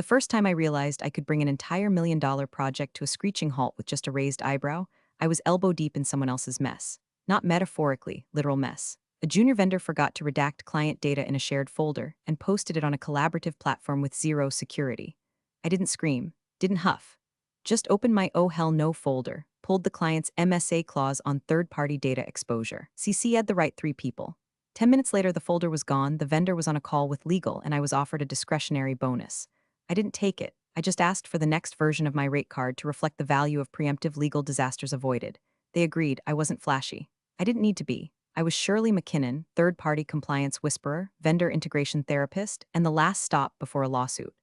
The first time I realized I could bring an entire $1 million project to a screeching halt with just a raised eyebrow, I was elbow deep in someone else's mess. Not metaphorically, literal mess. A junior vendor forgot to redact client data in a shared folder and posted it on a collaborative platform with zero security. I didn't scream, didn't huff. Just opened my oh hell no folder, pulled the client's MSA clause on third-party data exposure. CC'd the right three people. 10 minutes later, the folder was gone, the vendor was on a call with legal, and I was offered a discretionary bonus. I didn't take it. I just asked for the next version of my rate card to reflect the value of preemptive legal disasters avoided. They agreed I wasn't flashy. I didn't need to be. I was Shirley McKinnon, third-party compliance whisperer, vendor integration therapist, and the last stop before a lawsuit.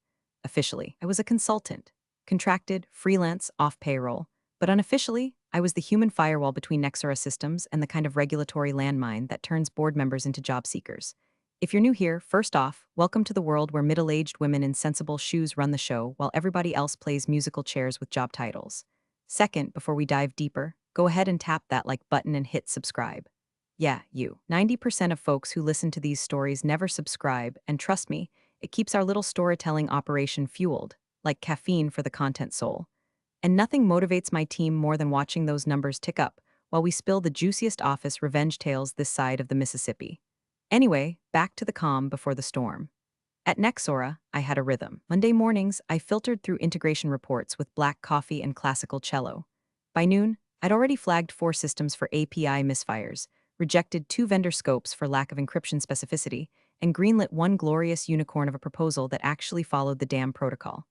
Officially, I was a consultant. Contracted, freelance, off payroll. But unofficially, I was the human firewall between Nexera systems and the kind of regulatory landmine that turns board members into job seekers. If you're new here, first off, welcome to the world where middle-aged women in sensible shoes run the show while everybody else plays musical chairs with job titles. Second, before we dive deeper, go ahead and tap that like button and hit subscribe. Yeah, you. 90% of folks who listen to these stories never subscribe, and trust me, it keeps our little storytelling operation fueled, like caffeine for the content soul. And nothing motivates my team more than watching those numbers tick up while we spill the juiciest office revenge tales this side of the Mississippi. Anyway, back to the calm before the storm. At Nexora, I had a rhythm. Monday mornings, I filtered through integration reports with black coffee and classical cello. By noon, I'd already flagged 4 systems for API misfires, rejected 2 vendor scopes for lack of encryption specificity, and greenlit one glorious unicorn of a proposal that actually followed the damn protocol.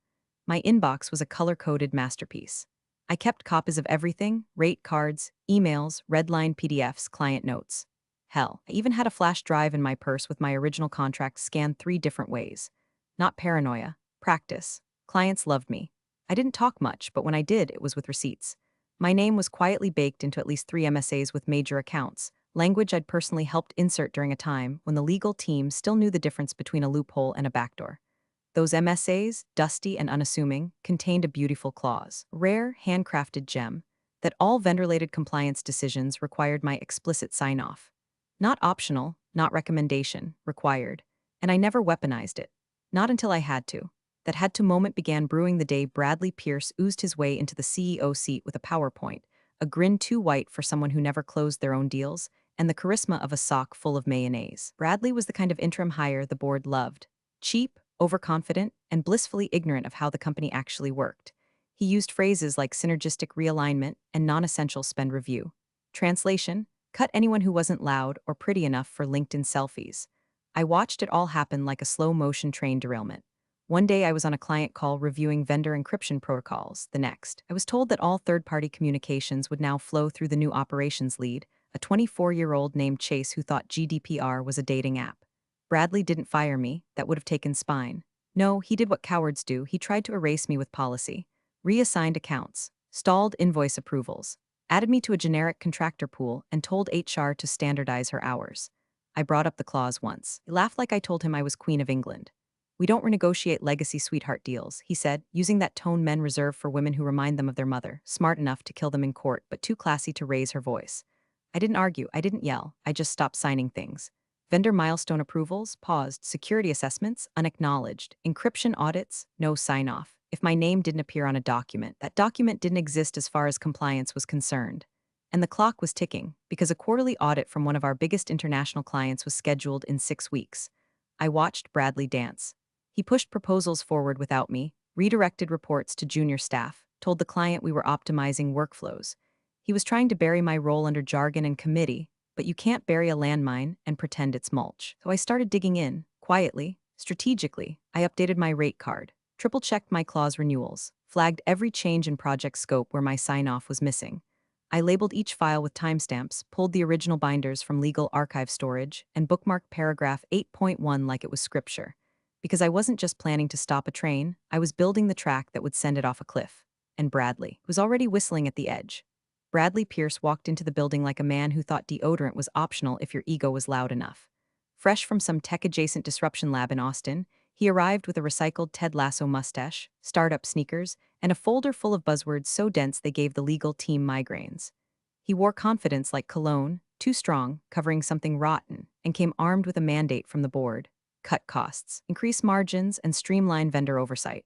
My inbox was a color-coded masterpiece. I kept copies of everything: rate cards, emails, redline PDFs, client notes. Hell, I even had a flash drive in my purse with my original contract scanned 3 different ways. Not paranoia, practice. Clients loved me. I didn't talk much, but when I did, it was with receipts. My name was quietly baked into at least 3 MSAs with major accounts, language I'd personally helped insert during a time when the legal team still knew the difference between a loophole and a backdoor. Those MSAs, dusty and unassuming, contained a beautiful clause, rare, handcrafted gem, that all vendor-related compliance decisions required my explicit sign-off. Not optional, not recommendation, required. And I never weaponized it. Not until I had to. That had to moment began brewing the day Bradley Pierce oozed his way into the CEO seat with a PowerPoint, a grin too white for someone who never closed their own deals, and the charisma of a sock full of mayonnaise. Bradley was the kind of interim hire the board loved. Cheap, overconfident, and blissfully ignorant of how the company actually worked. He used phrases like synergistic realignment and non-essential spend review. Translation: cut anyone who wasn't loud or pretty enough for LinkedIn selfies. I watched it all happen like a slow-motion train derailment. One day I was on a client call reviewing vendor encryption protocols. The next, I was told that all third-party communications would now flow through the new operations lead, a 24-year-old named Chase who thought GDPR was a dating app. Bradley didn't fire me, that would have taken spine. No, he did what cowards do, he tried to erase me with policy. Reassigned accounts, stalled invoice approvals, added me to a generic contractor pool, and told HR to standardize her hours. I brought up the clause once. He laughed like I told him I was Queen of England. "We don't renegotiate legacy sweetheart deals," he said, using that tone men reserve for women who remind them of their mother, smart enough to kill them in court but too classy to raise her voice. I didn't argue, I didn't yell, I just stopped signing things. Vendor milestone approvals, paused, security assessments, unacknowledged, encryption audits, no sign-off. If my name didn't appear on a document, that document didn't exist as far as compliance was concerned. And the clock was ticking, because a quarterly audit from one of our biggest international clients was scheduled in 6 weeks. I watched Bradley dance. He pushed proposals forward without me, redirected reports to junior staff, told the client we were optimizing workflows. He was trying to bury my role under jargon and committee, but you can't bury a landmine and pretend it's mulch. So I started digging in, quietly, strategically. I updated my rate card, triple-checked my clause renewals, flagged every change in project scope where my sign-off was missing. I labeled each file with timestamps, pulled the original binders from legal archive storage, and bookmarked paragraph 8.1 like it was scripture. Because I wasn't just planning to stop a train, I was building the track that would send it off a cliff. And Bradley was already whistling at the edge. Bradley Pierce walked into the building like a man who thought deodorant was optional if your ego was loud enough. Fresh from some tech-adjacent disruption lab in Austin, he arrived with a recycled Ted Lasso mustache, startup sneakers, and a folder full of buzzwords so dense they gave the legal team migraines. He wore confidence like cologne, too strong, covering something rotten, and came armed with a mandate from the board: cut costs, increase margins, and streamline vendor oversight.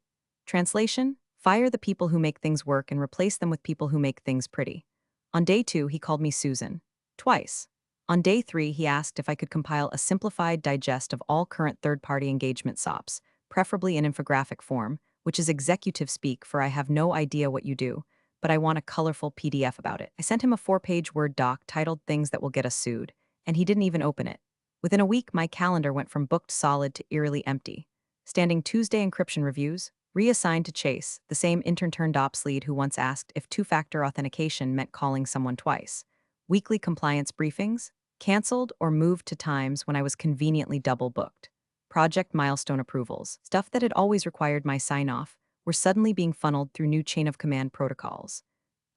Translation: fire the people who make things work and replace them with people who make things pretty. On day 2, he called me Susan. Twice. On day 3, he asked if I could compile a simplified digest of all current third-party engagement SOPs, preferably in infographic form, which is executive speak for I have no idea what you do, but I want a colorful PDF about it. I sent him a 4-page Word doc titled Things That Will Get Us Sued, and he didn't even open it. Within a week, my calendar went from booked solid to eerily empty. Standing Tuesday encryption reviews, reassigned to Chase, the same intern-turned-ops lead who once asked if two-factor authentication meant calling someone twice. Weekly compliance briefings, canceled or moved to times when I was conveniently double-booked. Project milestone approvals, stuff that had always required my sign-off, were suddenly being funneled through new chain-of-command protocols.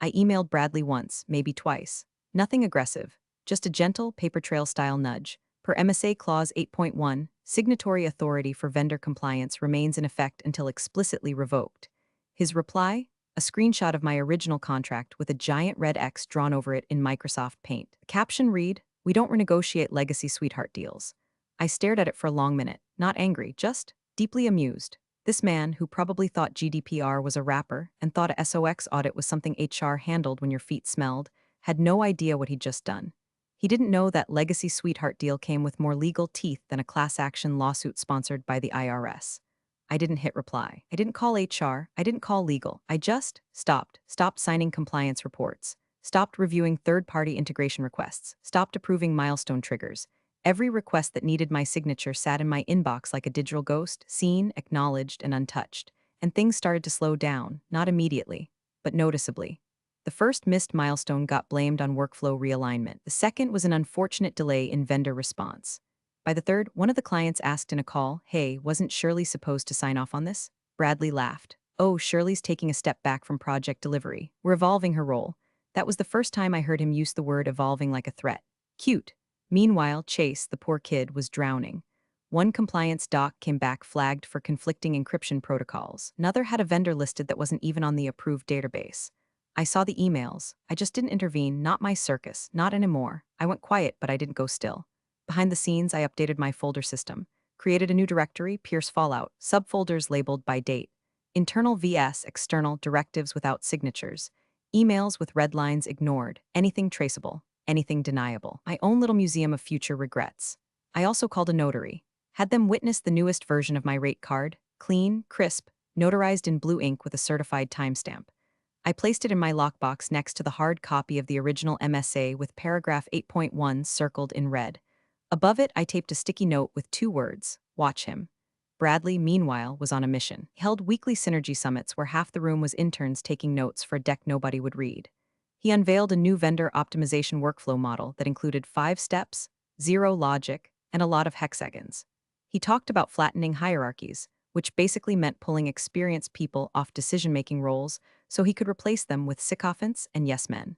I emailed Bradley once, maybe twice. Nothing aggressive, just a gentle paper trail-style nudge. Per MSA Clause 8.1, signatory authority for vendor compliance remains in effect until explicitly revoked. His reply? A screenshot of my original contract with a giant red X drawn over it in Microsoft Paint. The caption read, "We don't renegotiate legacy sweetheart deals." I stared at it for a long minute, not angry, just deeply amused. This man, who probably thought GDPR was a wrapper and thought a SOX audit was something HR handled when your feet smelled, had no idea what he'd just done. He didn't know that legacy sweetheart deal came with more legal teeth than a class action lawsuit sponsored by the IRS. I didn't hit reply. I didn't call HR. I didn't call legal. I just stopped signing compliance reports, stopped reviewing third-party integration requests, stopped approving milestone triggers. Every request that needed my signature sat in my inbox like a digital ghost, seen, acknowledged, and untouched. And things started to slow down, not immediately, but noticeably. The first missed milestone got blamed on workflow realignment. The second was an unfortunate delay in vendor response. By the third, one of the clients asked in a call, "Hey, wasn't Shirley supposed to sign off on this?" Bradley laughed. "Oh, Shirley's taking a step back from project delivery. We're evolving her role." That was the first time I heard him use the word evolving like a threat. Cute. Meanwhile, Chase, the poor kid, was drowning. One compliance doc came back flagged for conflicting encryption protocols. Another had a vendor listed that wasn't even on the approved database. I saw the emails. I just didn't intervene, not my circus, not anymore. I went quiet, but I didn't go still. Behind the scenes, I updated my folder system, created a new directory, Pierce Fallout, subfolders labeled by date, internal vs, external, directives without signatures, emails with red lines ignored, anything traceable, anything deniable. My own little museum of future regrets. I also called a notary, had them witness the newest version of my rate card, clean, crisp, notarized in blue ink with a certified timestamp. I placed it in my lockbox next to the hard copy of the original MSA with paragraph 8.1 circled in red. Above it, I taped a sticky note with 2 words, "Watch him." Bradley, meanwhile, was on a mission. He held weekly synergy summits where half the room was interns taking notes for a deck nobody would read. He unveiled a new vendor optimization workflow model that included 5 steps, 0 logic, and a lot of hexagons. He talked about flattening hierarchies, which basically meant pulling experienced people off decision-making roles so he could replace them with sycophants and yes-men.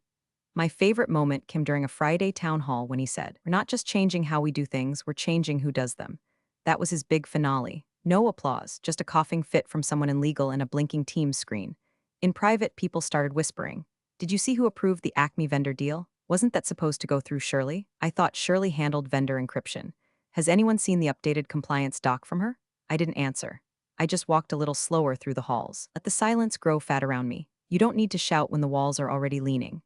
My favorite moment came during a Friday town hall when he said, "We're not just changing how we do things, we're changing who does them." That was his big finale. No applause, just a coughing fit from someone in legal and a blinking Teams screen. In private, people started whispering, "Did you see who approved the Acme vendor deal? Wasn't that supposed to go through Shirley? I thought Shirley handled vendor encryption. Has anyone seen the updated compliance doc from her?" I didn't answer. I just walked a little slower through the halls. Let the silence grow fat around me. You don't need to shout when the walls are already leaning.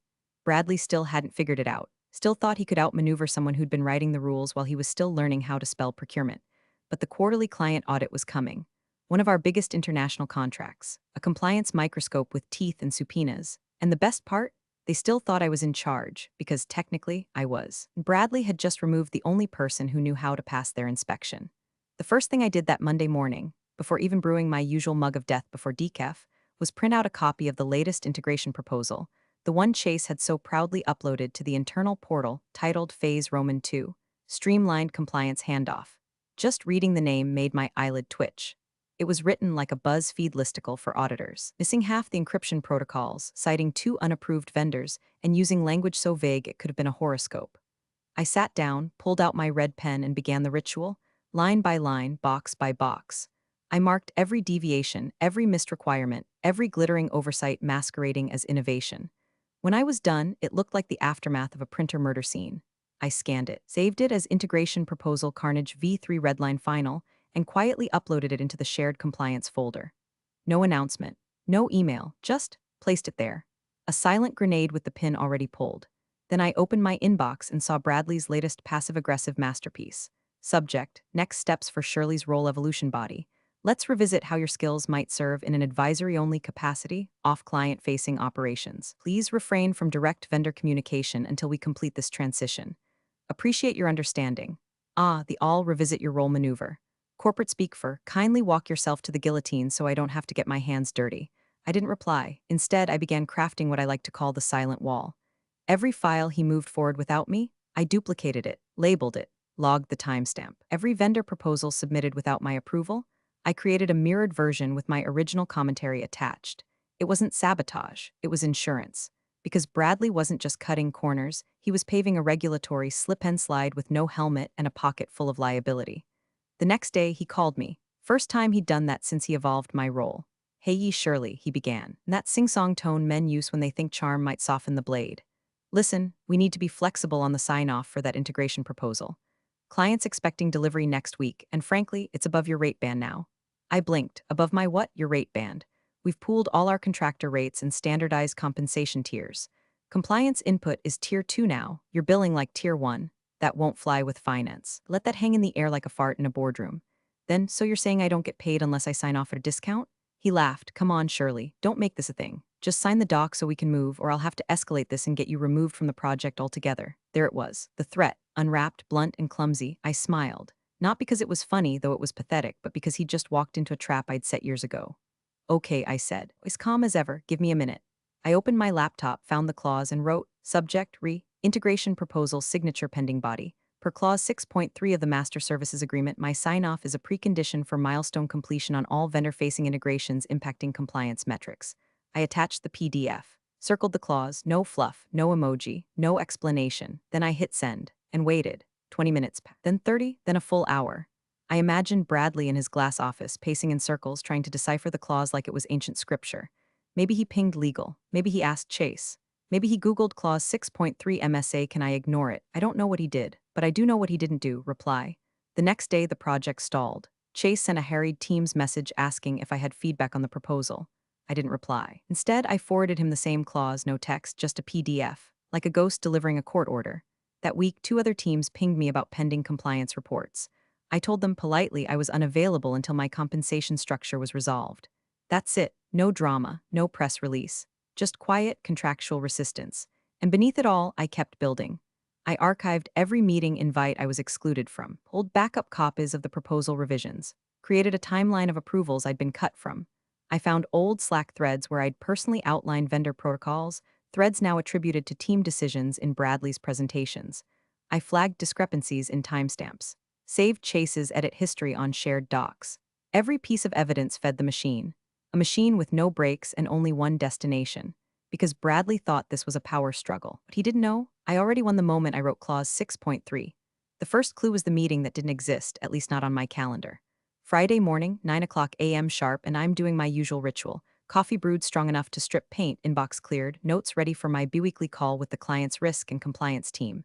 Bradley still hadn't figured it out. Still thought he could outmaneuver someone who'd been writing the rules while he was still learning how to spell procurement. But the quarterly client audit was coming. One of our biggest international contracts. A compliance microscope with teeth and subpoenas. And the best part? They still thought I was in charge, because technically, I was. Bradley had just removed the only person who knew how to pass their inspection. The first thing I did that Monday morning, before even brewing my usual mug of death before decaf, was print out a copy of the latest integration proposal, the one Chase had so proudly uploaded to the internal portal titled Phase Roman 2, Streamlined Compliance Handoff. Just reading the name made my eyelid twitch. It was written like a BuzzFeed listicle for auditors, missing half the encryption protocols, citing 2 unapproved vendors, and using language so vague it could have been a horoscope. I sat down, pulled out my red pen, and began the ritual, line by line, box by box. I marked every deviation, every missed requirement, every glittering oversight masquerading as innovation. When I was done, it looked like the aftermath of a printer murder scene. I scanned it, saved it as Integration Proposal Carnage V3 Redline Final, and quietly uploaded it into the shared compliance folder. No announcement. No email. Just placed it there. A silent grenade with the pin already pulled. Then I opened my inbox and saw Bradley's latest passive-aggressive masterpiece. Subject: Next steps for Shirley's role evolution body. Let's revisit how your skills might serve in an advisory-only capacity, off-client-facing operations. Please refrain from direct vendor communication until we complete this transition. Appreciate your understanding. The all revisit your role maneuver. Corporate speak for, kindly walk yourself to the guillotine so I don't have to get my hands dirty. I didn't reply. Instead, I began crafting what I like to call the silent wall. Every file he moved forward without me, I duplicated it, labeled it, logged the timestamp. Every vendor proposal submitted without my approval, I created a mirrored version with my original commentary attached. It wasn't sabotage, it was insurance. Because Bradley wasn't just cutting corners, he was paving a regulatory slip-and-slide with no helmet and a pocket full of liability. The next day, he called me. First time he'd done that since he evolved my role. "Hey ye Shirley," he began, in that sing-song tone men use when they think charm might soften the blade. "Listen, we need to be flexible on the sign-off for that integration proposal. Client's expecting delivery next week, and frankly, it's above your rate band now." I blinked. Above my what? Your rate band. We've pooled all our contractor rates and standardized compensation tiers. Compliance input is Tier 2 now. You're billing like Tier 1. That won't fly with finance. Let that hang in the air like a fart in a boardroom. Then, so you're saying I don't get paid unless I sign off at a discount? He laughed. "Come on, Shirley. Don't make this a thing. Just sign the doc so we can move, or I'll have to escalate this and get you removed from the project altogether." There it was. The threat. Unwrapped, blunt, and clumsy. I smiled. Not because it was funny, though it was pathetic, but because he'd just walked into a trap I'd set years ago. "Okay," I said, as calm as ever. "Give me a minute." I opened my laptop, found the clause, and wrote, "Subject, integration proposal, signature pending body. Per clause 6.3 of the Master Services Agreement, my sign-off is a precondition for milestone completion on all vendor-facing integrations impacting compliance metrics." I attached the PDF, circled the clause, no fluff, no emoji, no explanation. Then I hit send, and waited. 20 minutes, then 30, then a full hour. I imagined Bradley in his glass office, pacing in circles, trying to decipher the clause like it was ancient scripture. Maybe he pinged legal. Maybe he asked Chase. Maybe he Googled clause 6.3 MSA, can I ignore it? I don't know what he did, but I do know what he didn't do. Reply. The next day, the project stalled. Chase sent a harried Teams message asking if I had feedback on the proposal. I didn't reply. Instead, I forwarded him the same clause, no text, just a PDF, like a ghost delivering a court order. That week, 2 other teams pinged me about pending compliance reports. I told them politely I was unavailable until my compensation structure was resolved. That's it. No drama, no press release. Just quiet, contractual resistance. And beneath it all, I kept building. I archived every meeting invite I was excluded from, pulled backup copies of the proposal revisions, created a timeline of approvals I'd been cut from. I found old Slack threads where I'd personally outlined vendor protocols, threads now attributed to team decisions in Bradley's presentations. I flagged discrepancies in timestamps, saved Chase's edit history on shared docs. Every piece of evidence fed the machine, a machine with no brakes and only one destination. Because Bradley thought this was a power struggle. But he didn't know, I already won the moment I wrote clause 6.3. The first clue was the meeting that didn't exist, at least not on my calendar. Friday morning, 9 a.m. sharp, and I'm doing my usual ritual. Coffee brewed strong enough to strip paint, inbox cleared, notes ready for my biweekly call with the client's risk and compliance team.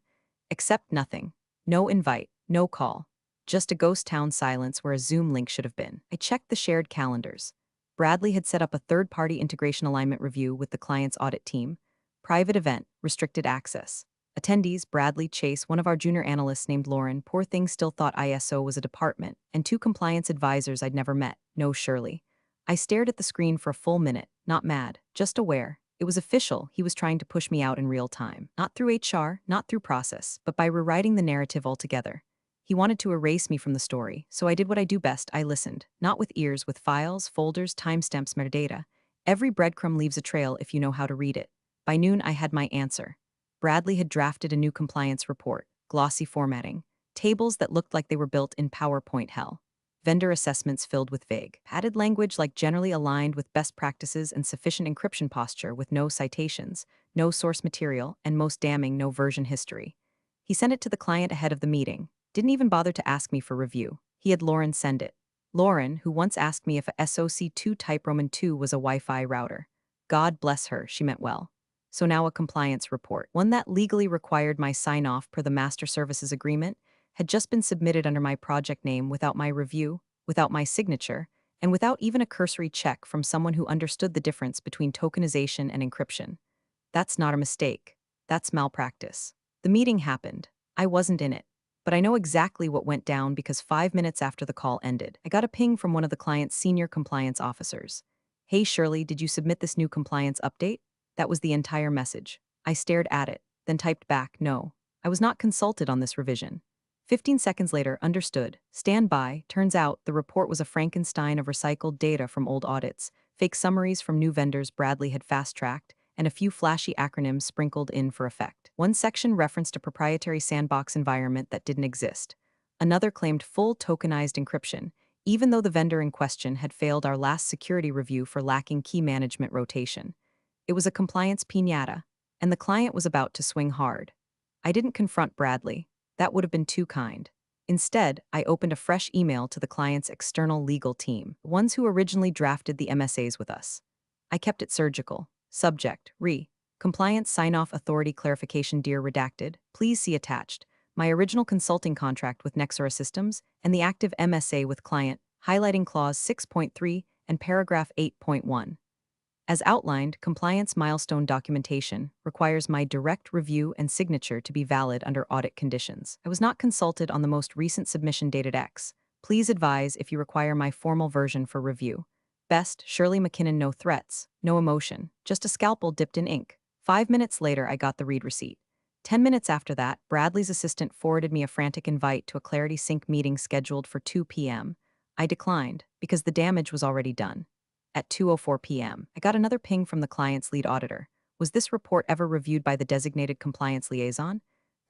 Except nothing. No invite, no call. Just a ghost town silence where a Zoom link should have been. I checked the shared calendars. Bradley had set up a third-party integration alignment review with the client's audit team. Private event, restricted access. Attendees, Bradley, Chase, one of our junior analysts named Lauren, poor thing still thought ISO was a department, and 2 compliance advisors I'd never met, no Shirley. I stared at the screen for a full minute, not mad, just aware. It was official, he was trying to push me out in real time. Not through HR, not through process, but by rewriting the narrative altogether. He wanted to erase me from the story, so I did what I do best. I listened, not with ears, with files, folders, timestamps, metadata. Every breadcrumb leaves a trail if you know how to read it. By noon, I had my answer. Bradley had drafted a new compliance report, glossy formatting, tables that looked like they were built in PowerPoint hell, vendor assessments filled with vague, padded language like generally aligned with best practices and sufficient encryption posture with no citations, no source material, and most damning, no version history. He sent it to the client ahead of the meeting. Didn't even bother to ask me for review. He had Lauren send it. Lauren, who once asked me if a SOC2 type Roman 2 was a Wi-Fi router. God bless her, she meant well. So now a compliance report, one that legally required my sign-off per the Master Services Agreement, had just been submitted under my project name without my review, without my signature, and without even a cursory check from someone who understood the difference between tokenization and encryption. That's not a mistake. That's malpractice. The meeting happened. I wasn't in it. But I know exactly what went down because 5 minutes after the call ended, I got a ping from one of the client's senior compliance officers. Hey Shirley, did you submit this new compliance update? That was the entire message. I stared at it, then typed back, no. I was not consulted on this revision. 15 seconds later, understood. Stand by. Turns out the report was a Frankenstein of recycled data from old audits, fake summaries from new vendors Bradley had fast-tracked, and a few flashy acronyms sprinkled in for effect. One section referenced a proprietary sandbox environment that didn't exist. Another claimed full tokenized encryption, even though the vendor in question had failed our last security review for lacking key management rotation. It was a compliance piñata, and the client was about to swing hard. I didn't confront Bradley. That would have been too kind. Instead, I opened a fresh email to the client's external legal team, the ones who originally drafted the MSAs with us. I kept it surgical. Subject, Compliance Sign-Off Authority Clarification Dear Redacted, please see attached. My original consulting contract with Nexora Systems and the active MSA with client, highlighting clause 6.3 and paragraph 8.1. As outlined, compliance milestone documentation requires my direct review and signature to be valid under audit conditions. I was not consulted on the most recent submission dated X. Please advise if you require my formal version for review. Best, Shirley McKinnon. No threats, no emotion, just a scalpel dipped in ink. 5 minutes later, I got the read receipt. 10 minutes after that, Bradley's assistant forwarded me a frantic invite to a Clarity Sync meeting scheduled for 2 p.m. I declined because the damage was already done. At 2:04 p.m., I got another ping from the client's lead auditor. Was this report ever reviewed by the designated compliance liaison?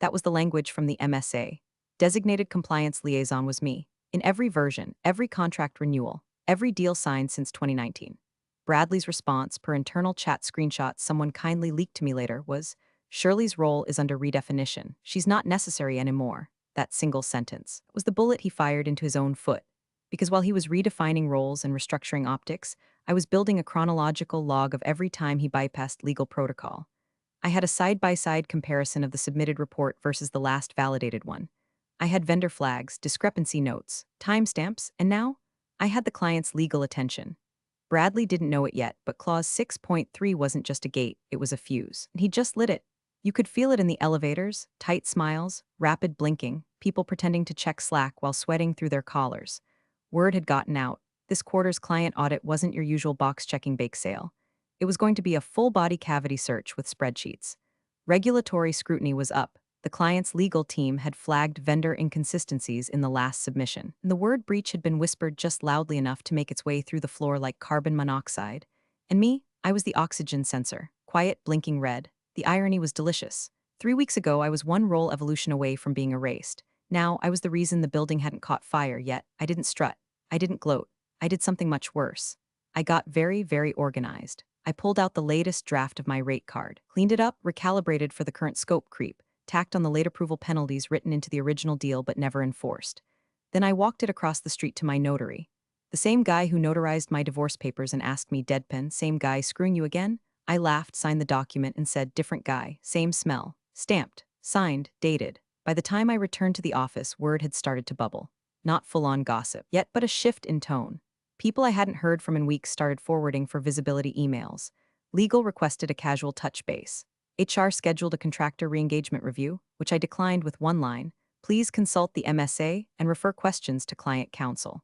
That was the language from the MSA. Designated compliance liaison was me. In every version, every contract renewal, every deal signed since 2019. Bradley's response, per internal chat screenshot someone kindly leaked to me later, was, Shirley's role is under redefinition. She's not necessary anymore. That single sentence was the bullet he fired into his own foot. Because while he was redefining roles and restructuring optics, I was building a chronological log of every time he bypassed legal protocol. I had a side-by-side comparison of the submitted report versus the last validated one. I had vendor flags, discrepancy notes, timestamps, and now I had the client's legal attention. Bradley didn't know it yet, but clause 6.3 wasn't just a gate, it was a fuse. And he just lit it. You could feel it in the elevators, tight smiles, rapid blinking, people pretending to check Slack while sweating through their collars. Word had gotten out. This quarter's client audit wasn't your usual box-checking bake sale. It was going to be a full-body cavity search with spreadsheets. Regulatory scrutiny was up. The client's legal team had flagged vendor inconsistencies in the last submission. And the word breach had been whispered just loudly enough to make its way through the floor like carbon monoxide. And me, I was the oxygen sensor, quiet, blinking red. The irony was delicious. 3 weeks ago, I was one role evolution away from being erased. Now, I was the reason the building hadn't caught fire yet. I didn't strut. I didn't gloat. I did something much worse. I got very, very organized. I pulled out the latest draft of my rate card, cleaned it up, recalibrated for the current scope creep, tacked on the late approval penalties written into the original deal but never enforced. Then I walked it across the street to my notary. The same guy who notarized my divorce papers and asked me deadpan, same guy screwing you again? I laughed, signed the document, and said, different guy, same smell. Stamped, signed, dated. By the time I returned to the office, word had started to bubble. Not full-on gossip, yet but a shift in tone. People I hadn't heard from in weeks started forwarding for visibility emails. Legal requested a casual touch base. HR scheduled a contractor re-engagement review, which I declined with one line, please consult the MSA and refer questions to client counsel.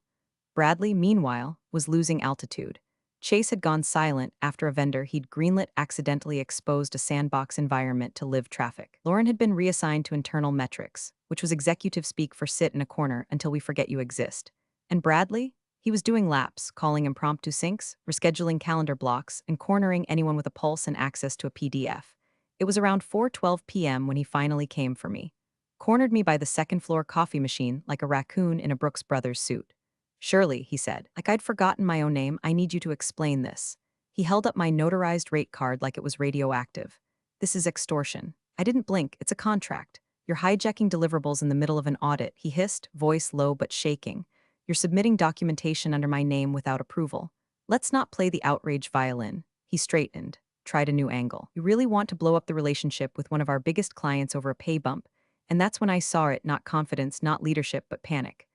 Bradley, meanwhile, was losing altitude. Chase had gone silent after a vendor he'd greenlit accidentally exposed a sandbox environment to live traffic. Lauren had been reassigned to internal metrics, which was executive speak for sit in a corner until we forget you exist. And Bradley? He was doing laps, calling impromptu syncs, rescheduling calendar blocks, and cornering anyone with a pulse and access to a PDF. It was around 4:12 p.m. when he finally came for me. Cornered me by the second-floor coffee machine like a raccoon in a Brooks Brothers suit. Shirley, he said, like I'd forgotten my own name, I need you to explain this. He held up my notarized rate card like it was radioactive. This is extortion. I didn't blink, it's a contract. You're hijacking deliverables in the middle of an audit, he hissed, voice low but shaking. You're submitting documentation under my name without approval. Let's not play the outrage violin. He straightened, tried a new angle. You really want to blow up the relationship with one of our biggest clients over a pay bump, and that's when I saw it, not confidence, not leadership, but panic.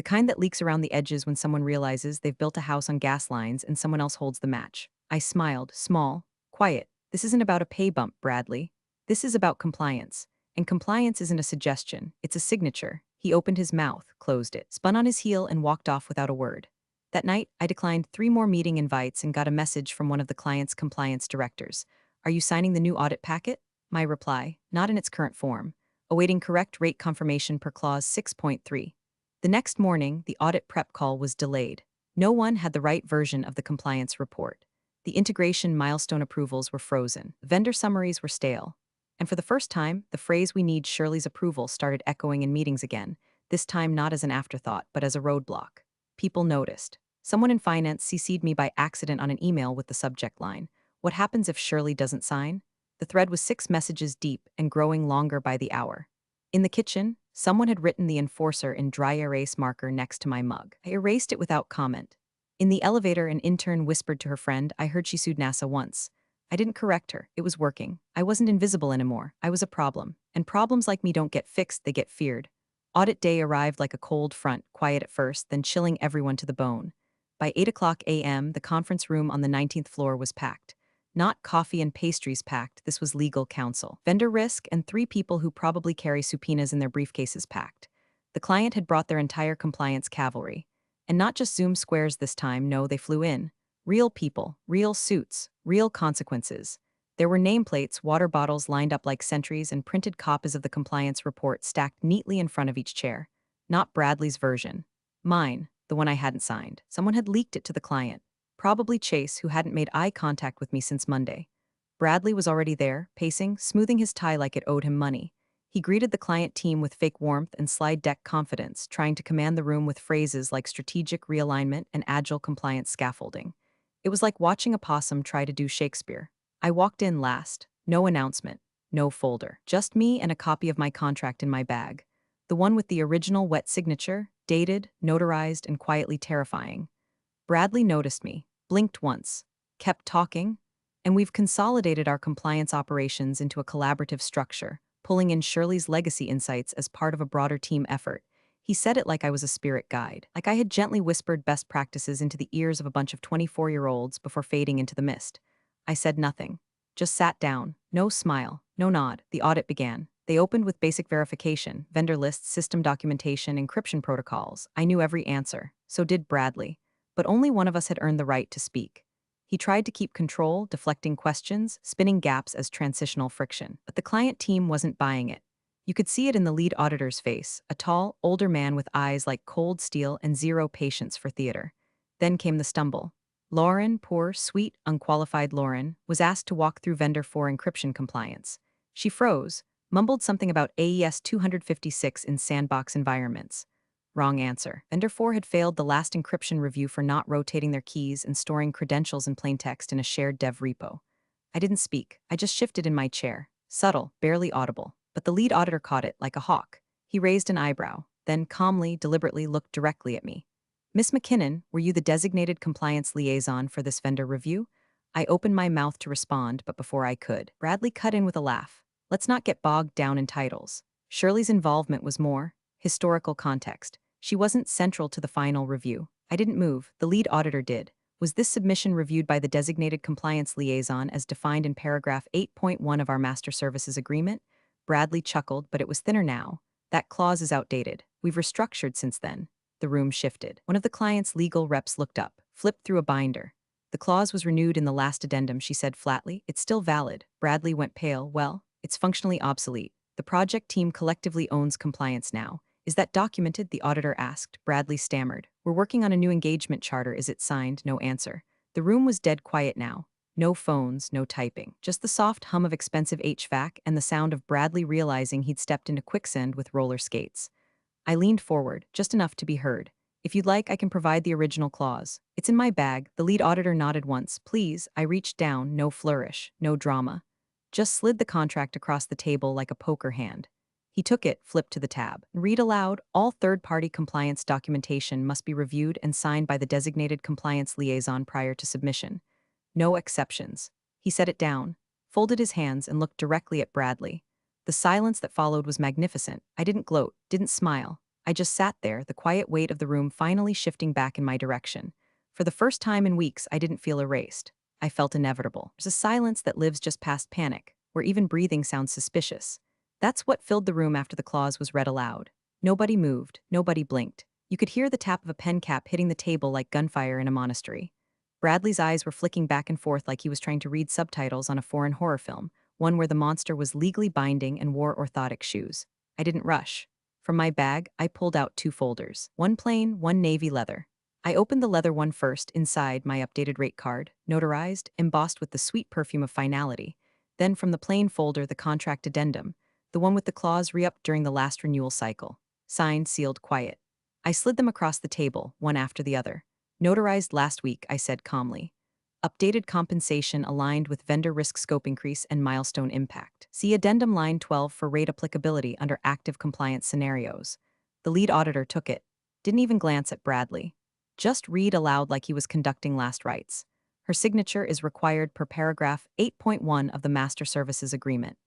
the kind that leaks around the edges when someone realizes they've built a house on gas lines and someone else holds the match. I smiled, small, quiet. This isn't about a pay bump, Bradley. This is about compliance. And compliance isn't a suggestion, it's a signature. He opened his mouth, closed it, spun on his heel, and walked off without a word. That night, I declined 3 more meeting invites and got a message from one of the client's compliance directors. Are you signing the new audit packet? My reply, not in its current form. Awaiting correct rate confirmation per clause 6.3. The next morning, the audit prep call was delayed. No one had the right version of the compliance report. The integration milestone approvals were frozen. Vendor summaries were stale. And for the first time, the phrase "we need Shirley's approval" started echoing in meetings again, this time not as an afterthought, but as a roadblock. People noticed. Someone in finance CC'd me by accident on an email with the subject line, "What happens if Shirley doesn't sign?" The thread was 6 messages deep and growing longer by the hour. In the kitchen, someone had written the enforcer in dry erase marker next to my mug. I erased it without comment. In the elevator, an intern whispered to her friend, "I heard she sued NASA once." I didn't correct her. It was working. I wasn't invisible anymore. I was a problem. And problems like me don't get fixed, they get feared. Audit day arrived like a cold front, quiet at first, then chilling everyone to the bone. By 8 a.m., the conference room on the 19th floor was packed. Not coffee and pastries packed, this was legal counsel. Vendor risk and 3 people who probably carry subpoenas in their briefcases packed. The client had brought their entire compliance cavalry. And not just Zoom squares this time, no, they flew in. Real people, real suits, real consequences. There were nameplates, water bottles lined up like sentries, and printed copies of the compliance report stacked neatly in front of each chair. Not Bradley's version. Mine, the one I hadn't signed. Someone had leaked it to the client. Probably Chase, who hadn't made eye contact with me since Monday. Bradley was already there, pacing, smoothing his tie like it owed him money. He greeted the client team with fake warmth and slide deck confidence, trying to command the room with phrases like strategic realignment and agile compliance scaffolding. It was like watching a possum try to do Shakespeare. I walked in last. No announcement. No folder. Just me and a copy of my contract in my bag. The one with the original wet signature, dated, notarized, and quietly terrifying. Bradley noticed me, blinked once, kept talking, and we've consolidated our compliance operations into a collaborative structure, pulling in Shirley's legacy insights as part of a broader team effort. He said it like I was a spirit guide, like I had gently whispered best practices into the ears of a bunch of 24-year-olds before fading into the mist. I said nothing, just sat down, no smile, no nod. The audit began. They opened with basic verification, vendor lists, system documentation, encryption protocols. I knew every answer. So did Bradley. But only one of us had earned the right to speak. He tried to keep control, deflecting questions, spinning gaps as transitional friction. But the client team wasn't buying it. You could see it in the lead auditor's face, a tall, older man with eyes like cold steel and zero patience for theater. Then came the stumble. Lauren, poor, sweet, unqualified Lauren, was asked to walk through vendor 4 encryption compliance. She froze, mumbled something about AES 256 in sandbox environments. Wrong answer. Vendor 4 had failed the last encryption review for not rotating their keys and storing credentials in plain text in a shared dev repo. I didn't speak. I just shifted in my chair. Subtle, barely audible. But the lead auditor caught it like a hawk. He raised an eyebrow, then calmly, deliberately looked directly at me. "Miss McKinnon, were you the designated compliance liaison for this vendor review?" I opened my mouth to respond, but before I could, Bradley cut in with a laugh. "Let's not get bogged down in titles. Shirley's involvement was more historical context. She wasn't central to the final review." I didn't move. The lead auditor did. "Was this submission reviewed by the designated compliance liaison as defined in paragraph 8.1 of our master services agreement?" Bradley chuckled, but it was thinner now. "That clause is outdated. We've restructured since then." The room shifted. One of the client's legal reps looked up, flipped through a binder. "The clause was renewed in the last addendum," she said flatly. "It's still valid." Bradley went pale. "Well, it's functionally obsolete. The project team collectively owns compliance now." "Is that documented?" the auditor asked. Bradley stammered. "We're working on a new engagement charter. Is it signed?" No answer. The room was dead quiet now. No phones, no typing. Just the soft hum of expensive HVAC and the sound of Bradley realizing he'd stepped into quicksand with roller skates. I leaned forward, just enough to be heard. "If you'd like, I can provide the original clause. It's in my bag." The lead auditor nodded once. "Please." I reached down, no flourish, no drama. Just slid the contract across the table like a poker hand. He took it, flipped to the tab. "Read aloud. All third-party compliance documentation must be reviewed and signed by the designated compliance liaison prior to submission. No exceptions." He set it down, folded his hands, and looked directly at Bradley. The silence that followed was magnificent. I didn't gloat, didn't smile. I just sat there, the quiet weight of the room finally shifting back in my direction. For the first time in weeks, I didn't feel erased. I felt inevitable. There's a silence that lives just past panic, where even breathing sounds suspicious. That's what filled the room after the clause was read aloud. Nobody moved, nobody blinked. You could hear the tap of a pen cap hitting the table like gunfire in a monastery. Bradley's eyes were flicking back and forth like he was trying to read subtitles on a foreign horror film, one where the monster was legally binding and wore orthotic shoes. I didn't rush. From my bag, I pulled out 2 folders, one plain, one navy leather. I opened the leather one first, inside my updated rate card, notarized, embossed with the sweet perfume of finality. Then from the plain folder, the contract addendum, the one with the clause re-upped during the last renewal cycle. Signed, sealed, quiet. I slid them across the table, one after the other. Notarized last week, I said calmly. Updated compensation aligned with vendor risk scope increase and milestone impact. See addendum line 12 for rate applicability under active compliance scenarios. The lead auditor took it. Didn't even glance at Bradley. Just read aloud like he was conducting last rites. Her signature is required per paragraph 8.1 of the Master Services Agreement.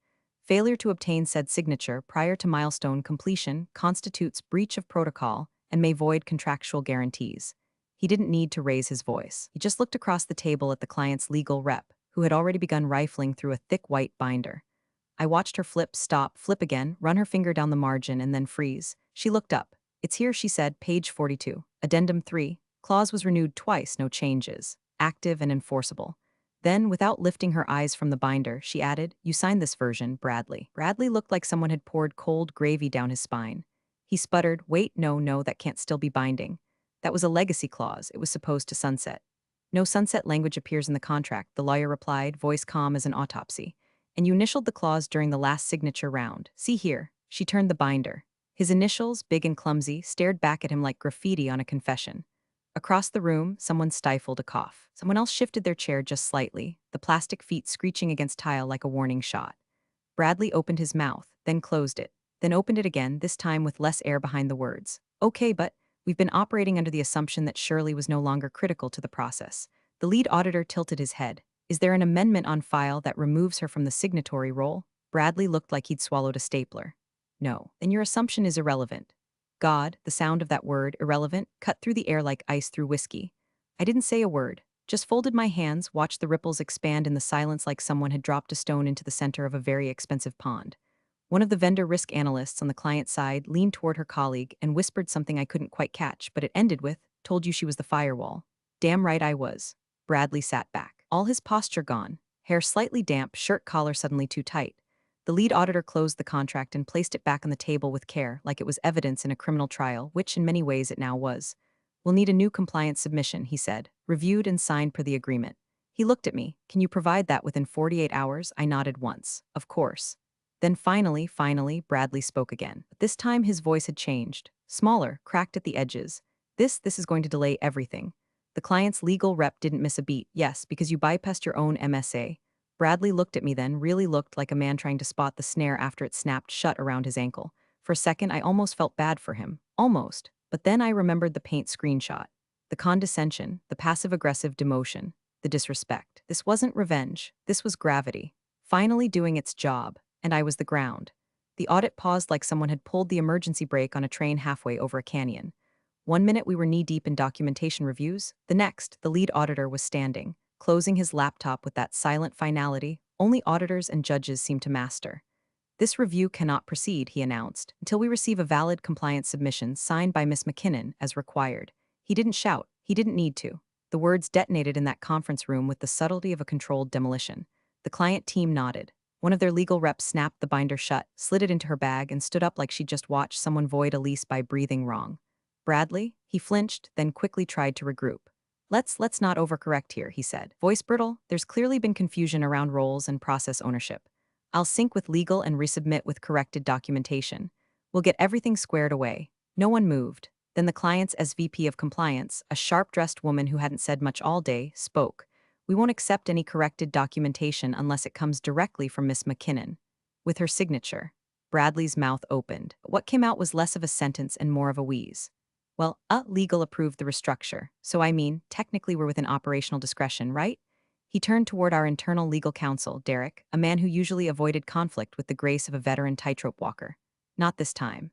Failure to obtain said signature prior to milestone completion constitutes breach of protocol and may void contractual guarantees. He didn't need to raise his voice. He just looked across the table at the client's legal rep, who had already begun rifling through a thick white binder. I watched her flip, stop, flip again, run her finger down the margin, and then freeze. She looked up. It's here, she said, page 42. Addendum 3. Clause was renewed twice, no changes. Active and enforceable. Then, without lifting her eyes from the binder, she added, you signed this version, Bradley. Bradley looked like someone had poured cold gravy down his spine. He sputtered, wait, no, that can't still be binding. That was a legacy clause. It was supposed to sunset. No sunset language appears in the contract, the lawyer replied, voice calm as an autopsy. And you initialed the clause during the last signature round. See here. She turned the binder. His initials, big and clumsy, stared back at him like graffiti on a confession. Across the room, someone stifled a cough. Someone else shifted their chair just slightly, the plastic feet screeching against tile like a warning shot. Bradley opened his mouth, then closed it, then opened it again, this time with less air behind the words. Okay, but we've been operating under the assumption that Shirley was no longer critical to the process. The lead auditor tilted his head. Is there an amendment on file that removes her from the signatory role? Bradley looked like he'd swallowed a stapler. No, then your assumption is irrelevant. God, the sound of that word, irrelevant, cut through the air like ice through whiskey. I didn't say a word, just folded my hands, watched the ripples expand in the silence like someone had dropped a stone into the center of a very expensive pond. One of the vendor risk analysts on the client side leaned toward her colleague and whispered something I couldn't quite catch, but it ended with, told you she was the firewall. Damn right I was. Bradley sat back, all his posture gone, hair slightly damp, shirt collar suddenly too tight. The lead auditor closed the contract and placed it back on the table with care, like it was evidence in a criminal trial, which in many ways it now was. We'll need a new compliance submission, he said, reviewed and signed per the agreement. He looked at me. Can you provide that within 48 hours? I nodded once. Of course. Then finally, Bradley spoke again. But this time his voice had changed. Smaller, cracked at the edges. This is going to delay everything. The client's legal rep didn't miss a beat. Yes, because you bypassed your own MSA. Bradley looked at me then, really looked like a man trying to spot the snare after it snapped shut around his ankle. For a second, I almost felt bad for him. Almost. But then I remembered the paint screenshot. The condescension, the passive-aggressive demotion, the disrespect. This wasn't revenge. This was gravity. Finally doing its job. And I was the ground. The audit paused like someone had pulled the emergency brake on a train halfway over a canyon. 1 minute we were knee-deep in documentation reviews. The next, the lead auditor was standing, closing his laptop with that silent finality only auditors and judges seem to master. This review cannot proceed, he announced, until we receive a valid compliance submission signed by Miss McKinnon as required. He didn't shout. He didn't need to. The words detonated in that conference room with the subtlety of a controlled demolition. The client team nodded. One of their legal reps snapped the binder shut, slid it into her bag, and stood up like she'd just watched someone void a lease by breathing wrong. Bradley? He flinched, then quickly tried to regroup. Let's not overcorrect here, he said. Voice brittle, there's clearly been confusion around roles and process ownership. I'll sync with legal and resubmit with corrected documentation. We'll get everything squared away. No one moved. Then the client's SVP of compliance, a sharp-dressed woman who hadn't said much all day, spoke. We won't accept any corrected documentation unless it comes directly from Miss McKinnon. With her signature. Bradley's mouth opened. What came out was less of a sentence and more of a wheeze. Well, legal approved the restructure, so I mean, technically we're within operational discretion, right? He turned toward our internal legal counsel, Derek, a man who usually avoided conflict with the grace of a veteran tightrope walker. Not this time.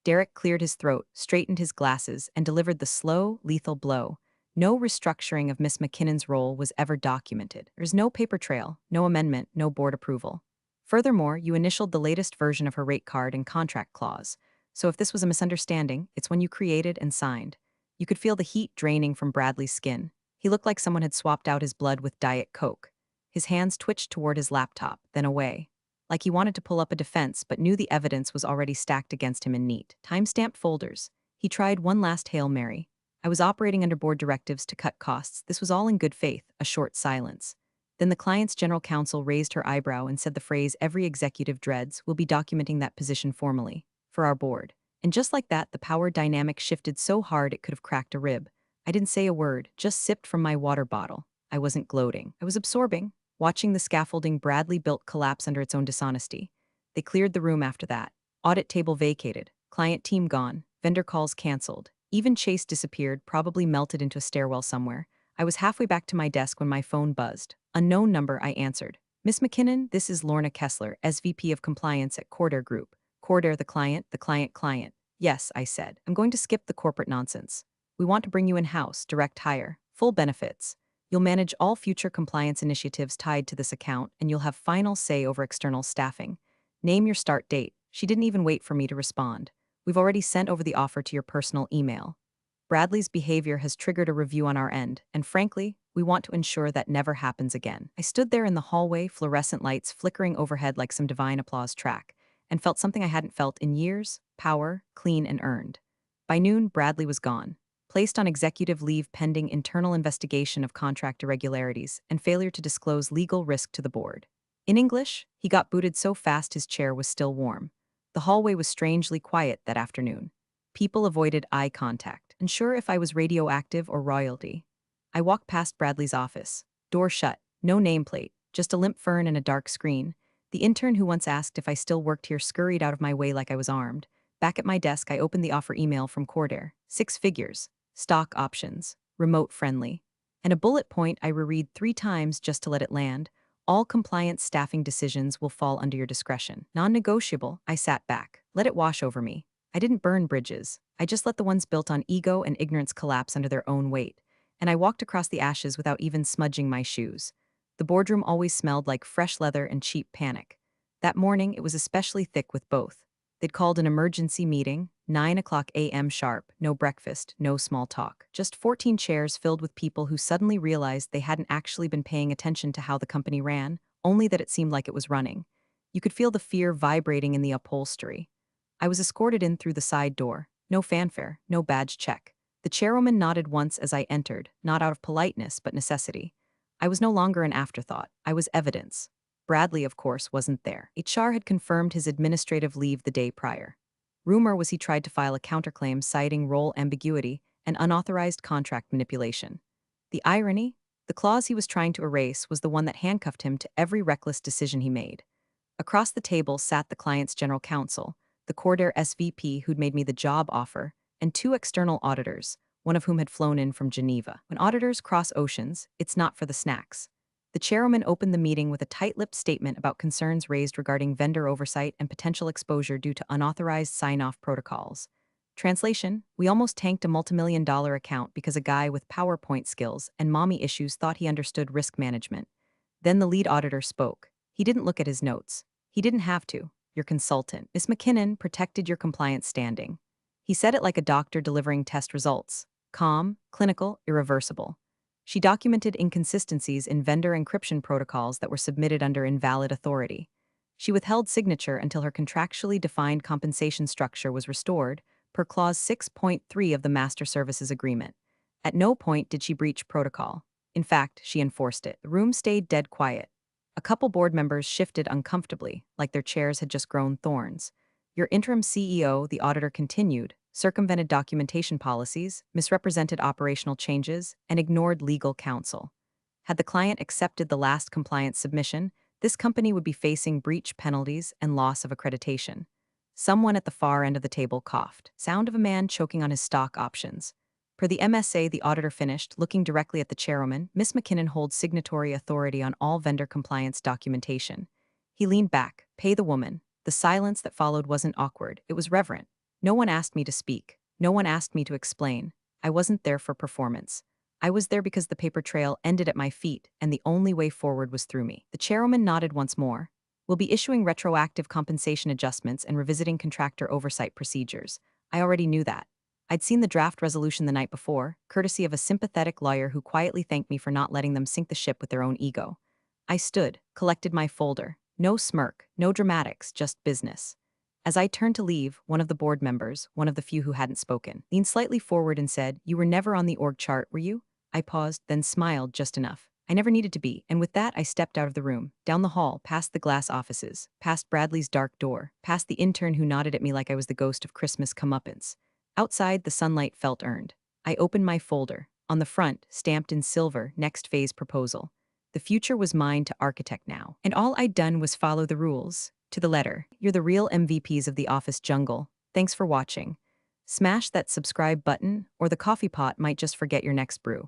Derek cleared his throat, straightened his glasses, and delivered the slow, lethal blow. No restructuring of Miss McKinnon's role was ever documented. There's no paper trail, no amendment, no board approval. Furthermore, you initialed the latest version of her rate card and contract clause. So if this was a misunderstanding, it's one you created and signed. You could feel the heat draining from Bradley's skin. He looked like someone had swapped out his blood with Diet Coke. His hands twitched toward his laptop, then away. Like he wanted to pull up a defense but knew the evidence was already stacked against him in neat, time-stamped folders. He tried one last Hail Mary. I was operating under board directives to cut costs. This was all in good faith. A short silence. Then the client's general counsel raised her eyebrow and said the phrase every executive dreads will be documenting that position formally. For our board. And just like that, the power dynamic shifted so hard it could have cracked a rib. I didn't say a word, just sipped from my water bottle. I wasn't gloating. I was absorbing, watching the scaffolding Bradley built collapse under its own dishonesty. They cleared the room after that. Audit table vacated. Client team gone. Vendor calls canceled. Even Chase disappeared, probably melted into a stairwell somewhere. I was halfway back to my desk when my phone buzzed. Unknown number, I answered. Miss McKinnon, this is Lorna Kessler, SVP of Compliance at Cordair Group. Cordair, the client. Yes, I said. I'm going to skip the corporate nonsense. We want to bring you in-house, direct hire, full benefits. You'll manage all future compliance initiatives tied to this account, and you'll have final say over external staffing. Name your start date. She didn't even wait for me to respond. We've already sent over the offer to your personal email. Bradley's behavior has triggered a review on our end, and frankly, we want to ensure that never happens again. I stood there in the hallway, fluorescent lights flickering overhead like some divine applause track, and felt something I hadn't felt in years: power, clean and earned. By noon, Bradley was gone, placed on executive leave pending internal investigation of contract irregularities and failure to disclose legal risk to the board. In English, he got booted so fast his chair was still warm. The hallway was strangely quiet that afternoon. People avoided eye contact, unsure if I was radioactive or royalty. I walked past Bradley's office. Door shut, no nameplate, just a limp fern and a dark screen. The intern who once asked if I still worked here scurried out of my way like I was armed. Back at my desk, I opened the offer email from Cordair. 6 figures. Stock options. Remote friendly. And a bullet point I reread 3 times just to let it land. All compliance staffing decisions will fall under your discretion. Non-negotiable. I sat back. Let it wash over me. I didn't burn bridges. I just let the ones built on ego and ignorance collapse under their own weight. And I walked across the ashes without even smudging my shoes. The boardroom always smelled like fresh leather and cheap panic. That morning, it was especially thick with both. They'd called an emergency meeting, 9 a.m. sharp, no breakfast, no small talk. Just 14 chairs filled with people who suddenly realized they hadn't actually been paying attention to how the company ran, only that it seemed like it was running. You could feel the fear vibrating in the upholstery. I was escorted in through the side door. No fanfare, no badge check. The chairwoman nodded once as I entered, not out of politeness but necessity. I was no longer an afterthought. I was evidence. Bradley, of course, wasn't there. HR had confirmed his administrative leave the day prior. Rumor was he tried to file a counterclaim citing role ambiguity and unauthorized contract manipulation. The irony? The clause he was trying to erase was the one that handcuffed him to every reckless decision he made. Across the table sat the client's general counsel, the Cordair SVP who'd made me the job offer, and 2 external auditors, one of whom had flown in from Geneva. When auditors cross oceans, it's not for the snacks. The chairwoman opened the meeting with a tight-lipped statement about concerns raised regarding vendor oversight and potential exposure due to unauthorized sign-off protocols. Translation: we almost tanked a multimillion-dollar account because a guy with PowerPoint skills and mommy issues thought he understood risk management. Then the lead auditor spoke. He didn't look at his notes. He didn't have to. Your consultant, Miss McKinnon, protected your compliance standing. He said it like a doctor delivering test results. Calm, clinical, irreversible. She documented inconsistencies in vendor encryption protocols that were submitted under invalid authority. She withheld signature until her contractually defined compensation structure was restored, per Clause 6.3 of the Master Services Agreement. At no point did she breach protocol. In fact, she enforced it. The room stayed dead quiet. A couple board members shifted uncomfortably, like their chairs had just grown thorns. Your interim CEO, the auditor continued, circumvented documentation policies, misrepresented operational changes, and ignored legal counsel. Had the client accepted the last compliance submission, this company would be facing breach penalties and loss of accreditation. Someone at the far end of the table coughed. Sound of a man choking on his stock options. Per the MSA, the auditor finished, looking directly at the chairwoman. Miss McKinnon holds signatory authority on all vendor compliance documentation. He leaned back. Pay the woman. The silence that followed wasn't awkward. It was reverent. No one asked me to speak. No one asked me to explain. I wasn't there for performance. I was there because the paper trail ended at my feet, and the only way forward was through me. The chairwoman nodded once more. We'll be issuing retroactive compensation adjustments and revisiting contractor oversight procedures. I already knew that. I'd seen the draft resolution the night before, courtesy of a sympathetic lawyer who quietly thanked me for not letting them sink the ship with their own ego. I stood, collected my folder. No smirk, no dramatics, just business. As I turned to leave, one of the board members, one of the few who hadn't spoken, leaned slightly forward and said, "You were never on the org chart, were you?" I paused, then smiled just enough. I never needed to be, and with that I stepped out of the room, down the hall, past the glass offices, past Bradley's dark door, past the intern who nodded at me like I was the ghost of Christmas comeuppance. Outside, the sunlight felt earned. I opened my folder. On the front, stamped in silver, next phase proposal. The future was mine to architect now, and all I'd done was follow the rules. To the letter. You're the real MVPs of the office jungle. Thanks for watching. Smash that subscribe button, or the coffee pot might just forget your next brew.